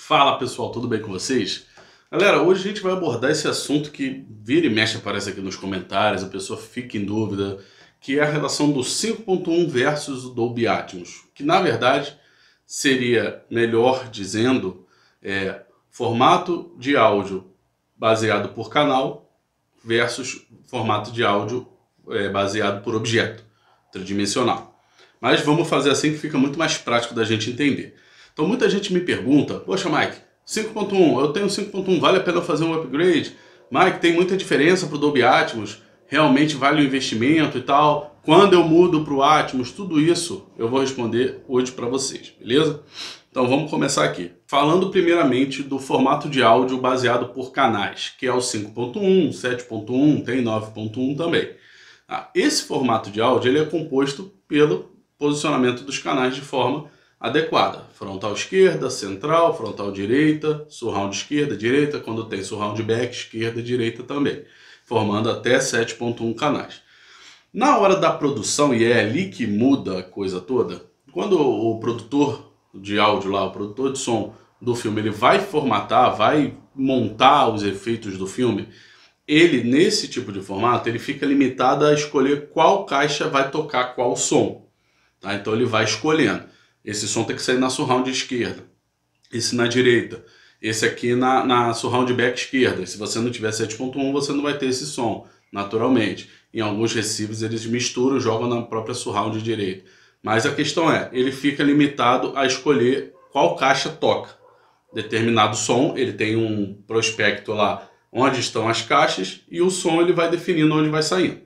Fala pessoal, tudo bem com vocês? Galera, hoje a gente vai abordar esse assunto que vira e mexe aparece aqui nos comentários, a pessoa fica em dúvida, que é a relação do 5.1 versus o Dolby Atmos, que na verdade seria, melhor dizendo, formato de áudio baseado por canal versus formato de áudio baseado por objeto tridimensional. Mas vamos fazer assim que fica muito mais prático da gente entender. Então muita gente me pergunta, poxa Mike, 5.1, eu tenho 5.1, vale a pena fazer um upgrade? Mike, tem muita diferença para o Dolby Atmos? Realmente vale o investimento e tal? Quando eu mudo para o Atmos? Tudo isso eu vou responder hoje para vocês, beleza? Então vamos começar aqui. Falando primeiramente do formato de áudio baseado por canais, que é o 5.1, 7.1, tem 9.1 também. Esse formato de áudio ele é composto pelo posicionamento dos canais de forma adequada. Frontal esquerda, central, frontal direita, surround esquerda, direita, quando tem surround back, esquerda, direita também, formando até 7.1 canais. Na hora da produção, e é ali que muda a coisa toda, quando o produtor de áudio lá, o produtor de som do filme, ele vai formatar, vai montar os efeitos do filme, ele, nesse tipo de formato, ele fica limitado a escolher qual caixa vai tocar qual som. Tá? Então ele vai escolhendo. Esse som tem que sair na surround esquerda, esse na direita, esse aqui na surround back esquerda. Se você não tiver 7.1, você não vai ter esse som, naturalmente. Em alguns receivers eles misturam, jogam na própria surround direita. Mas a questão é, ele fica limitado a escolher qual caixa toca. Determinado som, ele tem um prospecto lá onde estão as caixas e o som ele vai definindo onde vai saindo.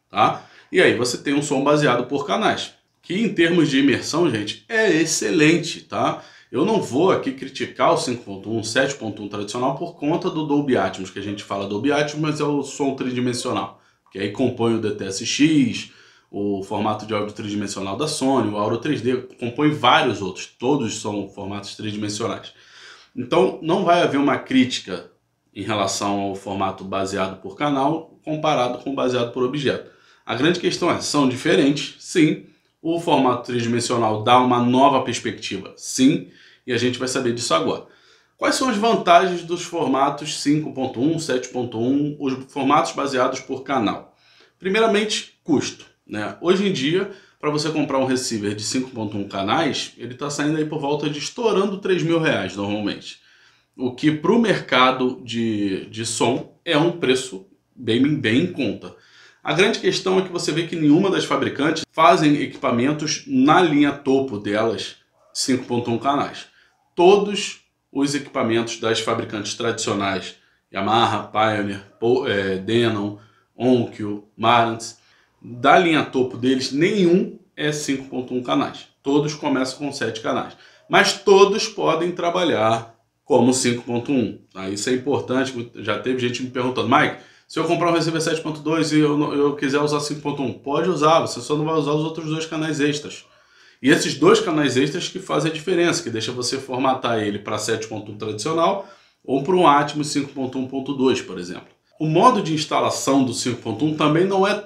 Tá? E aí você tem um som baseado por canais, que em termos de imersão, gente, é excelente, tá? Eu não vou aqui criticar o 5.1, 7.1 tradicional por conta do Dolby Atmos, que a gente fala Dolby Atmos, mas é o som tridimensional, que aí compõe o DTS-X, o formato de áudio tridimensional da Sony, o Auro 3D, compõe vários outros, todos são formatos tridimensionais. Então não vai haver uma crítica em relação ao formato baseado por canal comparado com o baseado por objeto. A grande questão é, são diferentes, sim. O formato tridimensional dá uma nova perspectiva, sim, e a gente vai saber disso agora. Quais são as vantagens dos formatos 5.1, 7.1, os formatos baseados por canal? Primeiramente, custo, né? Hoje em dia, para você comprar um receiver de 5.1 canais, ele está saindo aí por volta de estourando R$3.000 normalmente. O que para o mercado de som é um preço bem em conta. A grande questão é que você vê que nenhuma das fabricantes fazem equipamentos na linha topo delas 5.1 canais. Todos os equipamentos das fabricantes tradicionais, Yamaha, Pioneer, Denon, Onkyo, Marantz, da linha topo deles, nenhum é 5.1 canais. Todos começam com 7 canais. Mas todos podem trabalhar como 5.1. Tá? Isso é importante, já teve gente me perguntando, Mike, se eu comprar um receiver 7.2 e eu quiser usar 5.1, pode usar, você só não vai usar os outros dois canais extras. E esses dois canais extras que fazem a diferença, que deixa você formatar ele para 7.1 tradicional ou para um Atmos 5.1.2, por exemplo. O modo de instalação do 5.1 também não é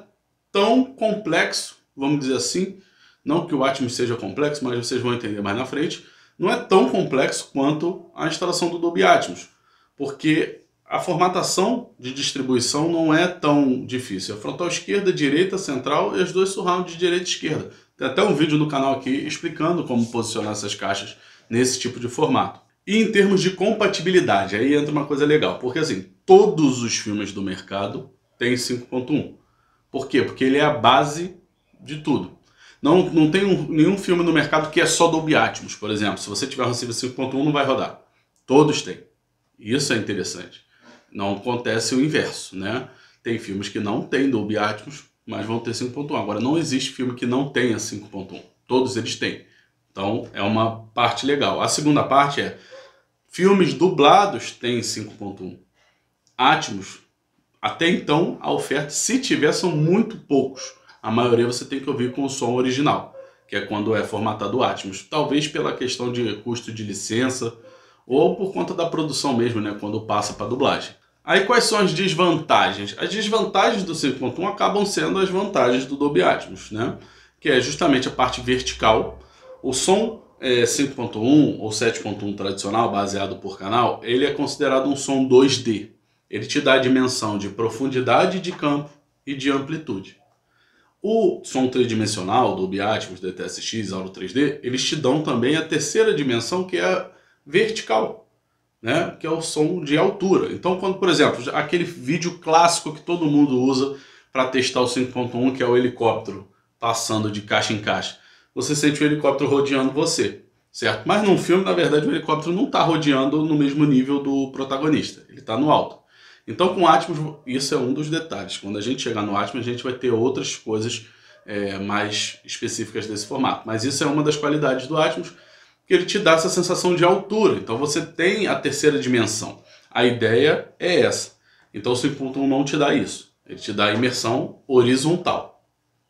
tão complexo, vamos dizer assim, não que o Atmos seja complexo, mas vocês vão entender mais na frente, não é tão complexo quanto a instalação do Dolby Atmos, porque a formatação de distribuição não é tão difícil. É frontal esquerda, direita, central e as duas surround de direita e esquerda. Tem até um vídeo no canal aqui explicando como posicionar essas caixas nesse tipo de formato. E em termos de compatibilidade, aí entra uma coisa legal, porque assim, todos os filmes do mercado têm 5.1. Por quê? Porque ele é a base de tudo. Não tem nenhum filme no mercado que é só Dolby Atmos, por exemplo. Se você tiver um receiver 5.1, não vai rodar. Todos têm. Isso é interessante. Não acontece o inverso, né? Tem filmes que não têm Dolby Atmos, mas vão ter 5.1. Agora, não existe filme que não tenha 5.1. Todos eles têm. Então, é uma parte legal. A segunda parte é, filmes dublados têm 5.1. Atmos, até então, a oferta, se tiver, são muito poucos. A maioria você tem que ouvir com o som original, que é quando é formatado Atmos. Talvez pela questão de custo de licença, ou por conta da produção mesmo, né? Quando passa para dublagem. Aí quais são as desvantagens? As desvantagens do 5.1 acabam sendo as vantagens do Dolby Atmos, né? Que é justamente a parte vertical. O som 5.1 ou 7.1 tradicional, baseado por canal, ele é considerado um som 2D. Ele te dá a dimensão de profundidade de campo e de amplitude. O som tridimensional, Dolby Atmos, DTS:X, Audio 3D, eles te dão também a terceira dimensão, que é a vertical, né? Que é o som de altura. Então, quando, por exemplo, aquele vídeo clássico que todo mundo usa para testar o 5.1, que é o helicóptero passando de caixa em caixa, você sente o helicóptero rodeando você, certo? Mas num filme, na verdade, o helicóptero não está rodeando no mesmo nível do protagonista, ele está no alto. Então, com o Atmos, isso é um dos detalhes. Quando a gente chegar no Atmos, a gente vai ter outras coisas mais específicas desse formato. Mas isso é uma das qualidades do Atmos, que ele te dá essa sensação de altura. Então, você tem a terceira dimensão. A ideia é essa. Então, o 5.1 não te dá isso. Ele te dá a imersão horizontal.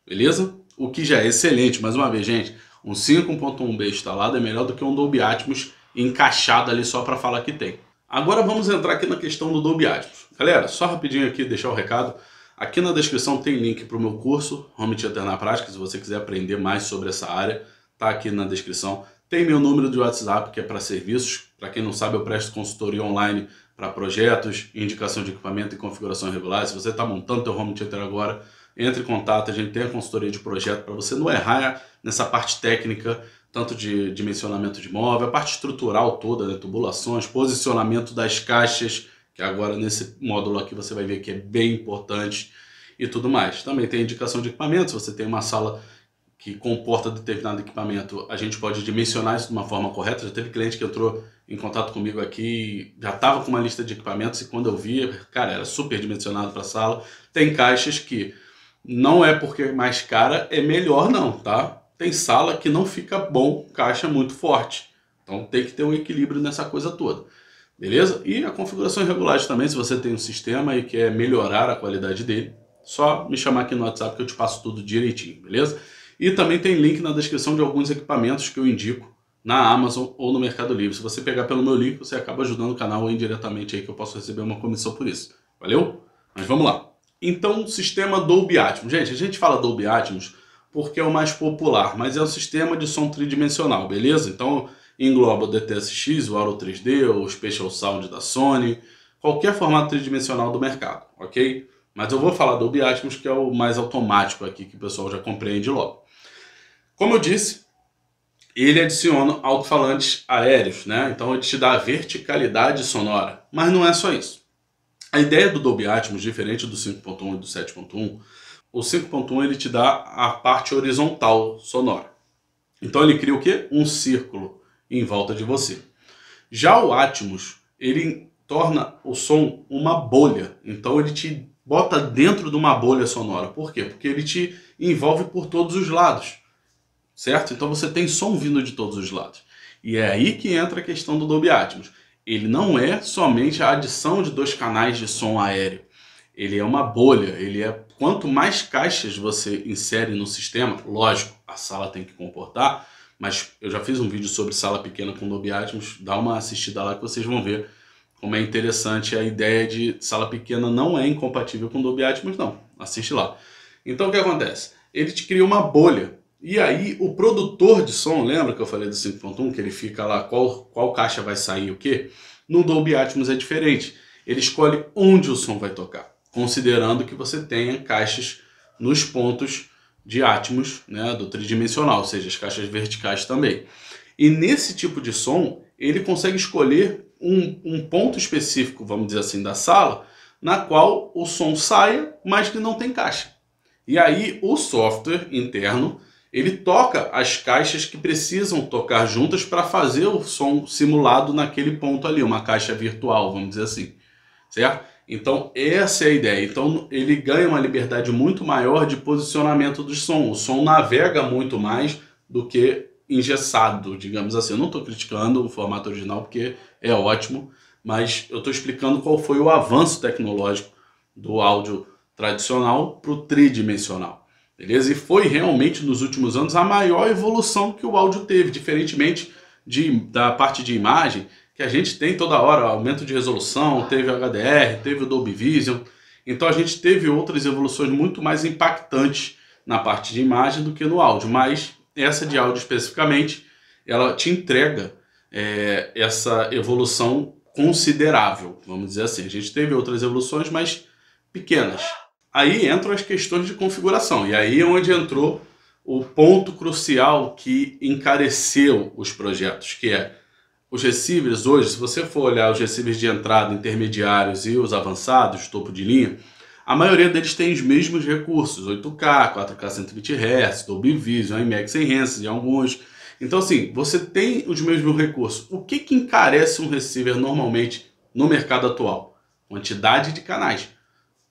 Beleza? O que já é excelente. Mais uma vez, gente, um 5.1B instalado é melhor do que um Dolby Atmos encaixado ali só para falar que tem. Agora vamos entrar aqui na questão do Dolby Atmos. Galera, só rapidinho aqui deixar o recado. Aqui na descrição tem link para o meu curso Home Theater na Prática, se você quiser aprender mais sobre essa área, tá aqui na descrição. Tem meu número de WhatsApp, que é para serviços. Para quem não sabe, eu presto consultoria online para projetos, indicação de equipamento e configuração regular. Se você está montando seu Home Theater agora, entre em contato, a gente tem a consultoria de projeto para você não errar nessa parte técnica, tanto de dimensionamento de móvel, a parte estrutural toda, né, tubulações, posicionamento das caixas, que agora nesse módulo aqui você vai ver que é bem importante e tudo mais. Também tem indicação de equipamento, se você tem uma sala que comporta determinado equipamento, a gente pode dimensionar isso de uma forma correta. Já teve cliente que entrou em contato comigo aqui, já estava com uma lista de equipamentos e quando eu via, cara, era super dimensionado para a sala. Tem caixas que não é porque é mais cara, é melhor não, tá? Tem sala que não fica bom, caixa muito forte. Então tem que ter um equilíbrio nessa coisa toda. Beleza? E a configuração regulagem também, se você tem um sistema e quer melhorar a qualidade dele, só me chamar aqui no WhatsApp que eu te passo tudo direitinho, beleza? E também tem link na descrição de alguns equipamentos que eu indico na Amazon ou no Mercado Livre. Se você pegar pelo meu link, você acaba ajudando o canal indiretamente aí, que eu posso receber uma comissão por isso. Valeu? Mas vamos lá. Então, sistema Dolby Atmos. Gente, a gente fala Dolby Atmos porque é o mais popular, mas é um sistema de som tridimensional, beleza? Então, engloba o DTS:X, o Audio 3D, o Spatial Sound da Sony, qualquer formato tridimensional do mercado, ok? Mas eu vou falar do Dolby Atmos, que é o mais automático aqui, que o pessoal já compreende logo. Como eu disse, ele adiciona alto-falantes aéreos, né? Então ele te dá a verticalidade sonora, mas não é só isso. A ideia do Dolby Atmos, diferente do 5.1 e do 7.1, o 5.1 ele te dá a parte horizontal sonora. Então ele cria o quê? Um círculo em volta de você. Já o Atmos, ele torna o som uma bolha. Então ele te bota dentro de uma bolha sonora. Por quê? Porque ele te envolve por todos os lados. Certo? Então você tem som vindo de todos os lados. E é aí que entra a questão do Dolby Atmos. Ele não é somente a adição de 2 canais de som aéreo. Ele é uma bolha. Quanto mais caixas você insere no sistema, lógico, a sala tem que comportar, mas eu já fiz um vídeo sobre sala pequena com Dolby Atmos, dá uma assistida lá que vocês vão ver como é interessante a ideia de sala pequena não é incompatível com Dolby Atmos, não. Assiste lá. Então o que acontece? Ele te cria uma bolha. E aí o produtor de som, lembra que eu falei do 5.1, que ele fica lá, qual caixa vai sair o quê? No Dolby Atmos é diferente. Ele escolhe onde o som vai tocar, considerando que você tenha caixas nos pontos de Atmos, né, do tridimensional, ou seja, as caixas verticais também. E nesse tipo de som, ele consegue escolher um ponto específico, vamos dizer assim, da sala, na qual o som saia, mas que não tem caixa. E aí o software interno, ele toca as caixas que precisam tocar juntas para fazer o som simulado naquele ponto ali, uma caixa virtual, vamos dizer assim, certo? Então essa é a ideia. Então ele ganha uma liberdade muito maior de posicionamento do som. O som navega muito mais do que engessado, digamos assim. Eu não estou criticando o formato original porque é ótimo, mas eu estou explicando qual foi o avanço tecnológico do áudio tradicional para o tridimensional. Beleza? E foi realmente nos últimos anos a maior evolução que o áudio teve, diferentemente da parte de imagem, que a gente tem toda hora, aumento de resolução, teve o HDR, teve o Dolby Vision. Então a gente teve outras evoluções muito mais impactantes na parte de imagem do que no áudio, mas essa de áudio especificamente, ela te entrega essa evolução considerável, vamos dizer assim. A gente teve outras evoluções, mas pequenas. Aí entram as questões de configuração, e aí é onde entrou o ponto crucial que encareceu os projetos, que é os receivers hoje. Se você for olhar os receivers de entrada, intermediários e os avançados, topo de linha, a maioria deles tem os mesmos recursos, 8K, 4K 120 Hz, Dolby Vision, IMAX Enhanced e alguns. Então assim, você tem os mesmos recursos. O que encarece um receiver normalmente no mercado atual? Quantidade de canais.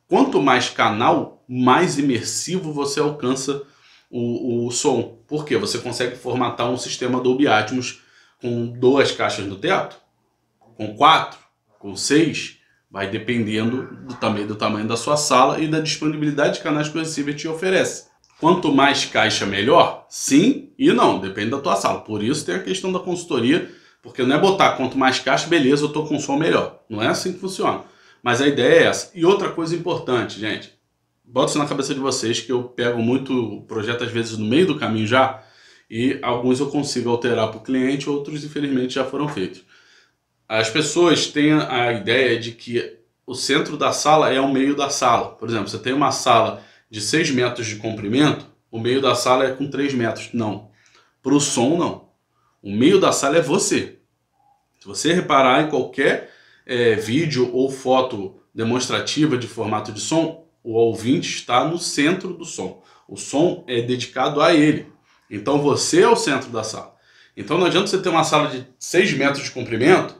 Quanto mais canal, mais imersivo você alcança o som. Por quê? Você consegue formatar um sistema Dolby Atmos com 2 caixas no teto, com 4, com 6, vai dependendo do tamanho da sua sala e da disponibilidade de canais que o receiver te oferece. Quanto mais caixa, melhor? Sim e não, depende da tua sala. Por isso tem a questão da consultoria, porque não é botar quanto mais caixa, beleza, eu estou com som melhor. Não é assim que funciona. Mas a ideia é essa. E outra coisa importante, gente, bota isso na cabeça de vocês, que eu pego muito projeto às vezes no meio do caminho já, e alguns eu consigo alterar para o cliente, outros infelizmente já foram feitos. As pessoas têm a ideia de que o centro da sala é o meio da sala. Por exemplo, você tem uma sala de 6 metros de comprimento, o meio da sala é com 3 metros. Não. Para o som, não. O meio da sala é você. Se você reparar em qualquer vídeo ou foto demonstrativa de formato de som, o ouvinte está no centro do som. O som é dedicado a ele. Então você é o centro da sala. Então não adianta você ter uma sala de 6 metros de comprimento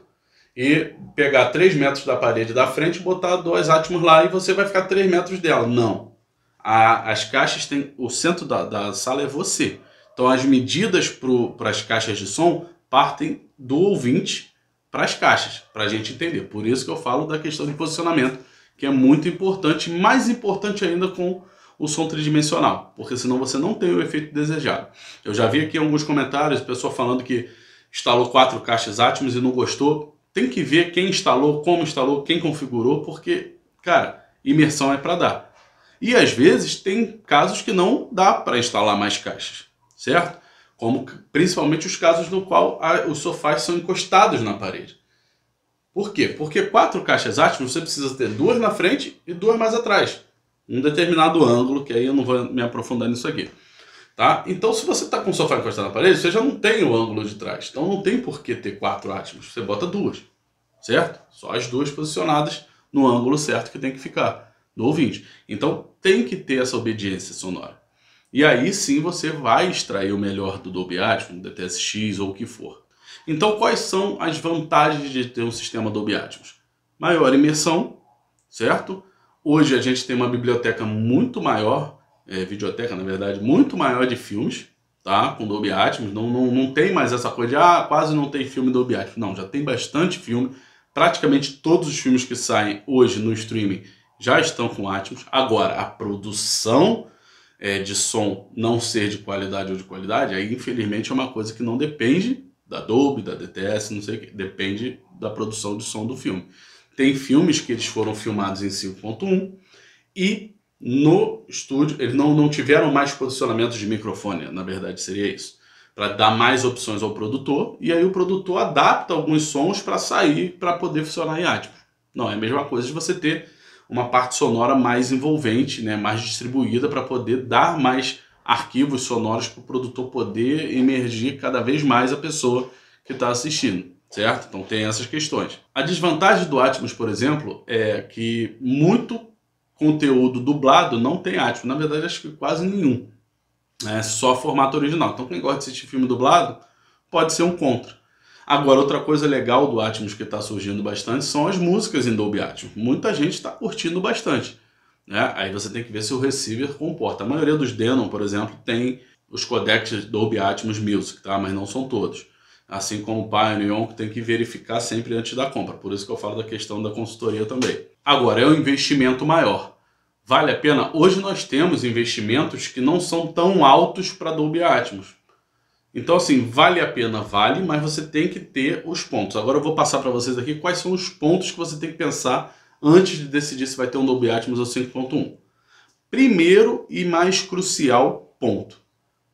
e pegar 3 metros da parede da frente e botar 2 Atmos lá e você vai ficar 3 metros dela. Não. As caixas têm... O centro da sala é você. Então as medidas para as caixas de som partem do ouvinte para as caixas, para a gente entender. Por isso que eu falo da questão de posicionamento, que é muito importante, mais importante ainda com o som tridimensional, porque senão você não tem o efeito desejado. Eu já vi aqui alguns comentários, pessoa falando que instalou 4 caixas Atmos e não gostou. Tem que ver quem instalou, como instalou, quem configurou, porque, cara, imersão é para dar. E às vezes tem casos que não dá para instalar mais caixas, certo? Como principalmente os casos no qual os sofás são encostados na parede. Por quê? Porque 4 caixas Atmos você precisa ter 2 na frente e 2 mais atrás. Um determinado ângulo, que aí eu não vou me aprofundar nisso aqui. Tá? Então, se você está com o sofá encostado na parede, você já não tem o ângulo de trás. Então, não tem por que ter 4 Atmos. Você bota 2, certo? Só as 2 posicionadas no ângulo certo que tem que ficar, do ouvinte. Então, tem que ter essa obediência sonora. E aí sim você vai extrair o melhor do Dolby Atmos, do DTS-X ou o que for. Então, quais são as vantagens de ter um sistema Dolby Atmos? Maior imersão, certo? Hoje a gente tem uma biblioteca muito maior, videoteca na verdade, muito maior de filmes, tá? Com Dolby Atmos. Não tem mais essa coisa de quase não tem filme Dolby Atmos. Não, já tem bastante filme. Praticamente todos os filmes que saem hoje no streaming já estão com Atmos. Agora, a produção de som não ser de qualidade ou de qualidade, aí infelizmente é uma coisa que não depende da Dolby, da DTS, não sei o que, depende da produção de som do filme. Tem filmes que eles foram filmados em 5.1 e no estúdio eles não tiveram mais posicionamentos de microfone, na verdade seria isso, para dar mais opções ao produtor, e aí o produtor adapta alguns sons para sair, para poder funcionar em Atmos. Não, é a mesma coisa de você ter uma parte sonora mais envolvente, né, mais distribuída, para poder dar mais arquivos sonoros para o produtor poder emergir cada vez mais a pessoa que está assistindo, certo? Então tem essas questões. A desvantagem do Atmos, por exemplo, é que muito conteúdo dublado não tem Atmos. Na verdade, acho que quase nenhum. É só formato original. Então quem gosta de assistir filme dublado pode ser um contra. Agora, outra coisa legal do Atmos que está surgindo bastante são as músicas em Dolby Atmos. Muita gente está curtindo bastante, né? Aí você tem que ver se o receiver comporta. A maioria dos Denon, por exemplo, tem os codecs Dolby Atmos Music, tá? Mas não são todos. Assim como o Pioneer, que tem que verificar sempre antes da compra. Por isso que eu falo da questão da consultoria também. Agora, é um investimento maior. Vale a pena? Hoje nós temos investimentos que não são tão altos para Dolby Atmos. Então, assim, vale a pena? Vale, mas você tem que ter os pontos. Agora eu vou passar para vocês aqui quais são os pontos que você tem que pensar antes de decidir se vai ter um Dolby Atmos ou 5.1. Primeiro e mais crucial ponto.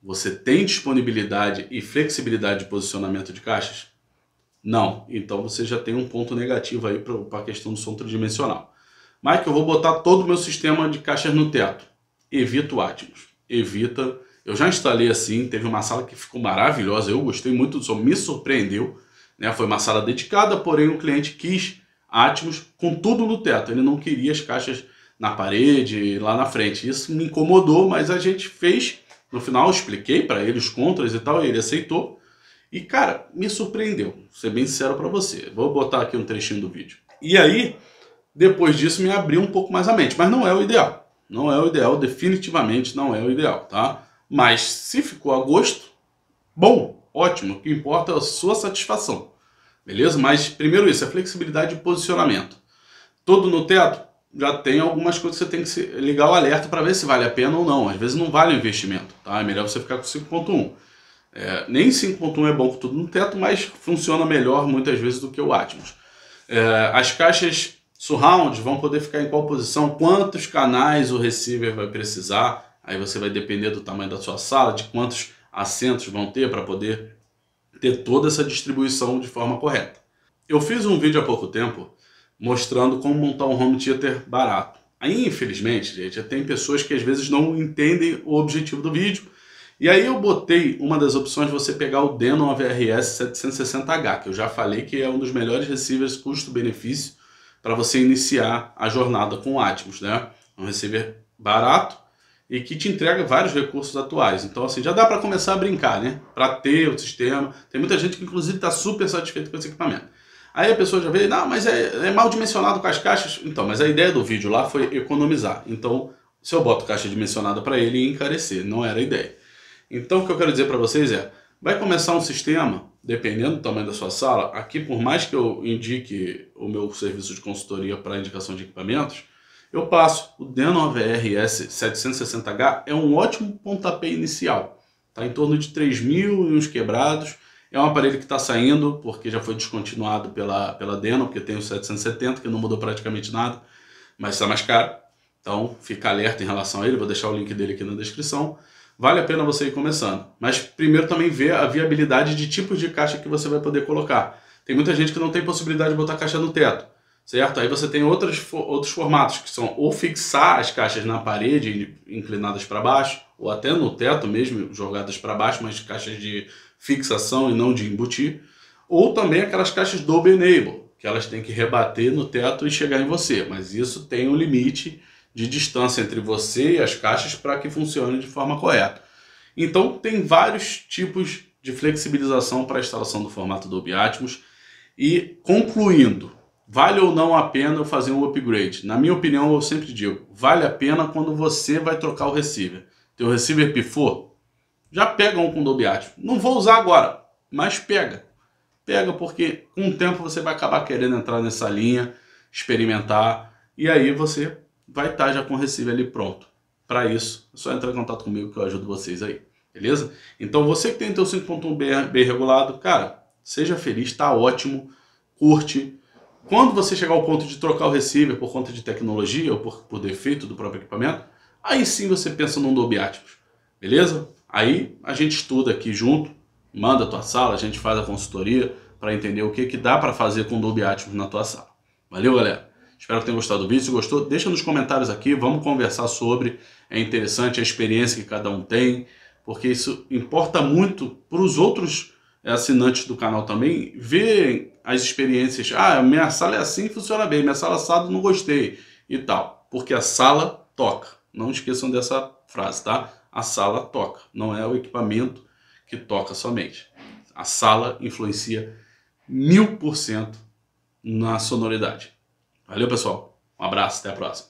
Você tem disponibilidade e flexibilidade de posicionamento de caixas? Não. Então você já tem um ponto negativo aí para a questão do som tridimensional. Mike, eu vou botar todo o meu sistema de caixas no teto. Evita o Atmos. Evita. Eu já instalei assim, teve uma sala que ficou maravilhosa, eu gostei muito do som, me surpreendeu. Né? Foi uma sala dedicada, porém o cliente quis Atmos com tudo no teto. Ele não queria as caixas na parede, lá na frente. Isso me incomodou, mas a gente fez. No final eu expliquei para ele os contras e tal, e ele aceitou. E cara, me surpreendeu, vou ser bem sincero para você. Vou botar aqui um trechinho do vídeo. E aí, depois disso me abriu um pouco mais a mente, mas não é o ideal. Não é o ideal, definitivamente não é o ideal, tá? Mas se ficou a gosto, bom, ótimo. O que importa é a sua satisfação, beleza? Mas primeiro isso, a flexibilidade de posicionamento. Todo no teto, já tem algumas coisas que você tem que ligar o alerta para ver se vale a pena ou não. Às vezes não vale o investimento, tá? É melhor você ficar com 5.1. Nem 5.1 é bom com tudo no teto, mas funciona melhor muitas vezes do que o Atmos. As caixas surround vão poder ficar em qual posição, quantos canais o receiver vai precisar, aí você vai depender do tamanho da sua sala, de quantos assentos vão ter para poder ter toda essa distribuição de forma correta. Eu fiz um vídeo há pouco tempo mostrando como montar um home theater barato. Aí, infelizmente, gente, tem pessoas que às vezes não entendem o objetivo do vídeo. E aí eu botei uma das opções de você pegar o Denon AVRS 760H, que eu já falei que é um dos melhores receivers custo-benefício para você iniciar a jornada com o Atmos, né? É um receiver barato e que te entrega vários recursos atuais. Então, assim, já dá para começar a brincar, né? Para ter o sistema. Tem muita gente que, inclusive, está super satisfeita com esse equipamento. Aí a pessoa já vê, não, mas é mal dimensionado com as caixas. Então, mas a ideia do vídeo lá foi economizar. Então, se eu boto caixa dimensionada para ele, ia encarecer. Não era a ideia. Então, o que eu quero dizer para vocês é, vai começar um sistema, dependendo do tamanho da sua sala, aqui por mais que eu indique o meu serviço de consultoria para indicação de equipamentos, eu passo. O Denon AVRS 760H é um ótimo pontapé inicial. Está em torno de 3.000 e uns quebrados. É um aparelho que está saindo, porque já foi descontinuado pela Denon, porque tem o 770, que não mudou praticamente nada, mas está mais caro. Então, fica alerta em relação a ele, vou deixar o link dele aqui na descrição. Vale a pena você ir começando. Mas primeiro também ver a viabilidade de tipos de caixa que você vai poder colocar. Tem muita gente que não tem possibilidade de botar caixa no teto, certo? Aí você tem outros formatos, que são ou fixar as caixas na parede, inclinadas para baixo, ou até no teto mesmo, jogadas para baixo, mas caixas de fixação e não de embutir. Ou também aquelas caixas Dolby Enable, que elas têm que rebater no teto e chegar em você. Mas isso tem um limite de distância entre você e as caixas para que funcione de forma correta. Então tem vários tipos de flexibilização para a instalação do formato Dolby Atmos. E concluindo, vale ou não a pena eu fazer um upgrade? Na minha opinião, eu sempre digo, vale a pena quando você vai trocar o receiver. Teu receiver pifou? Já pega um com Dolby Atmos. Não vou usar agora, mas pega. Pega porque com o tempo você vai acabar querendo entrar nessa linha, experimentar, e aí você vai estar já com o receiver ali pronto. Para isso, é só entrar em contato comigo que eu ajudo vocês aí, beleza? Então você que tem teu 5.1 bem regulado, cara, seja feliz, tá ótimo, curte. Quando você chegar ao ponto de trocar o receiver por conta de tecnologia ou por defeito do próprio equipamento, aí sim você pensa num Dolby Atmos, beleza? Aí a gente estuda aqui junto, manda a tua sala, a gente faz a consultoria para entender o que dá para fazer com o Dolby Atmos na tua sala. Valeu, galera? Espero que tenham gostado do vídeo. Se gostou, deixa nos comentários aqui, vamos conversar sobre. É interessante a experiência que cada um tem, porque isso importa muito para os outros assinantes do canal também, verem as experiências. Ah, minha sala é assim, funciona bem, minha sala assado não gostei e tal. Porque a sala toca. Não esqueçam dessa frase, tá? A sala toca, não é o equipamento que toca somente. A sala influencia 1000% na sonoridade. Valeu, pessoal. Um abraço, até a próxima.